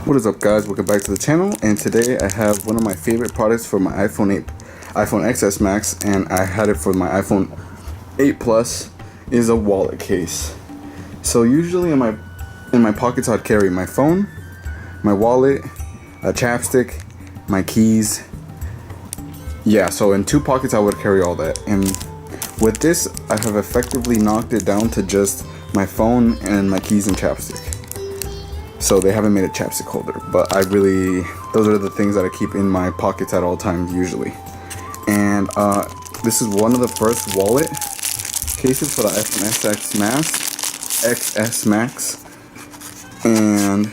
What is up, guys? Welcome back to the channel, and today I have one of my favorite products for my iPhone XS Max, and I had it for my iPhone 8 Plus. Is a wallet case. So usually in my pockets I'd carry my phone, my wallet, a chapstick, my keys. Yeah, so in two pockets I would carry all that, and with this I have effectively knocked it down to just my phone and my keys and chapstick. So they haven't made a chapstick holder, but those are the things that I keep in my pockets at all times usually. And this is one of the first wallet cases for the iPhone XS Max, and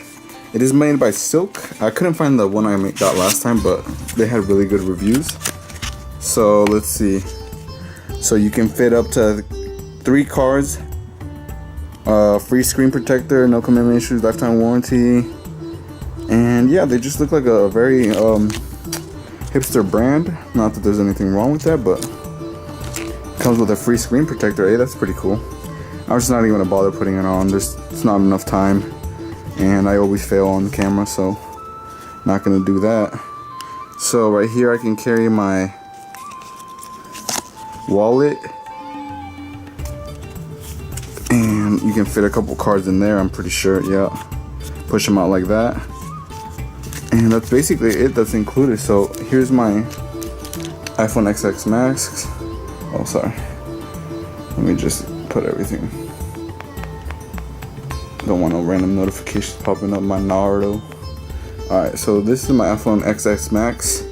it is made by Silk. I couldn't find the one I got last time, but they had really good reviews. So let's see. So you can fit up to 3 cards. Free screen protector, no commitment issues, lifetime warranty, and yeah, they just look like a very hipster brand. Not that there's anything wrong with that, but it comes with a free screen protector. Hey, that's pretty cool. I'm just not even gonna bother putting it on. It's not enough time, and I always fail on camera, so not gonna do that. So right here I can carry my wallet, and you can fit a couple cards in there, I'm pretty sure. Yeah, push them out like that, and that's basically it that's included. So here's my iPhone XS Max. Oh, sorry, let me just put everything. Don't want no random notifications popping up my Naruto. Alright, so this is my iPhone XS Max.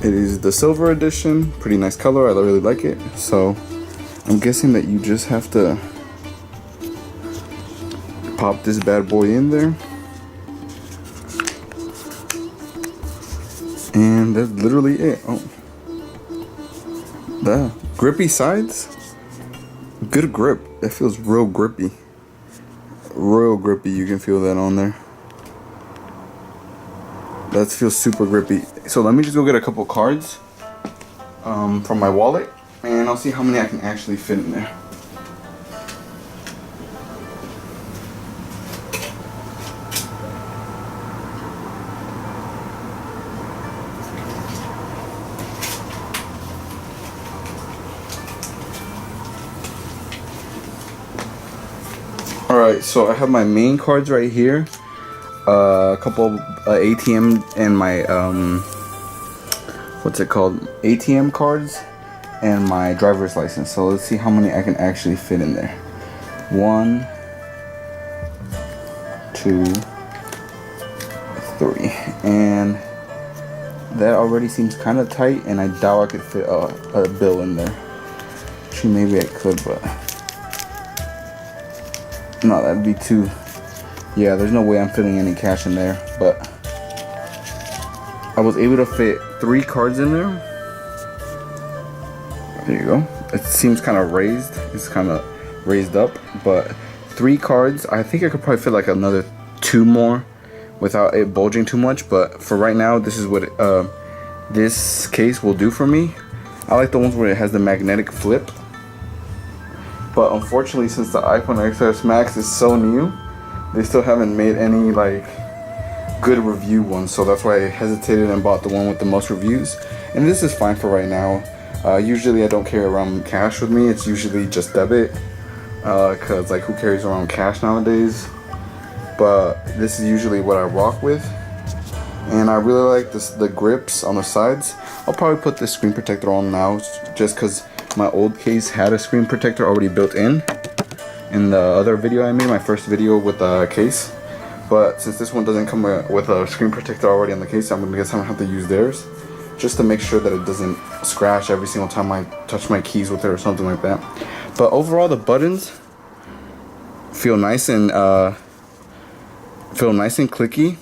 It is the silver edition, pretty nice color, I really like it. So I'm guessing that you just have to pop this bad boy in there, and that's literally it. Oh, the grippy sides, good grip. That feels real grippy, you can feel that on there. That feels super grippy. So let me just go get a couple cards from my wallet, and I'll see how many I can actually fit in there. Alright, so I have my main cards right here, a couple ATM and my what's it called, ATM cards, and my driver's license. So let's see how many I can actually fit in there. 1, 2, 3, and that already seems kind of tight, and I doubt I could fit a bill in there. Actually, maybe I could, but no, that'd be too. Yeah, there's no way I'm fitting any cash in there, but I was able to fit 3 cards in there. There you go. It seems kind of raised. It's kind of raised up, but 3 cards. I think I could probably fit like another 2 more without it bulging too much, but for right now, this is what this case will do for me. I like the ones where it has the magnetic flip. But unfortunately, since the iPhone XS Max is so new, they still haven't made any like good review ones. So that's why I hesitated and bought the one with the most reviews. And this is fine for right now. Usually I don't carry around cash with me. It's usually just debit. Cause like, who carries around cash nowadays? But this is usually what I rock with. And I really like the grips on the sides. I'll probably put the screen protector on now, just cause my old case had a screen protector already built in the other video I made, my first video with the case. But since this one doesn't come with a screen protector already on the case, I'm gonna have to use theirs, just to make sure that it doesn't scratch every single time I touch my keys with it or something like that. But overall, the buttons feel nice and clicky,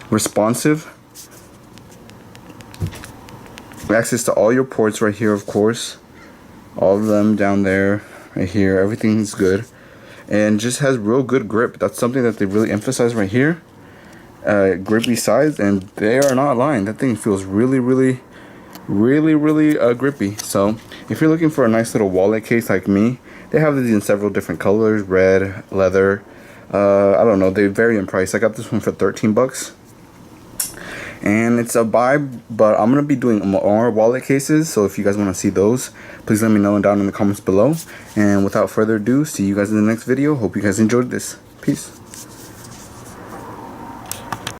responsive. Access to all your ports right here, of course, all of them down there, right here, everything's good, and just has real good grip. That's something that they really emphasize right here. Grippy sides, and they are not lying. That thing feels really grippy. So if you're looking for a nice little wallet case like me, they have these in several different colors: red, leather, I don't know, they vary in price. I got this one for 13 bucks. And it's a buy, but I'm going to be doing more wallet cases, so if you guys want to see those, please let me know down in the comments below. And without further ado, see you guys in the next video. Hope you guys enjoyed this. Peace.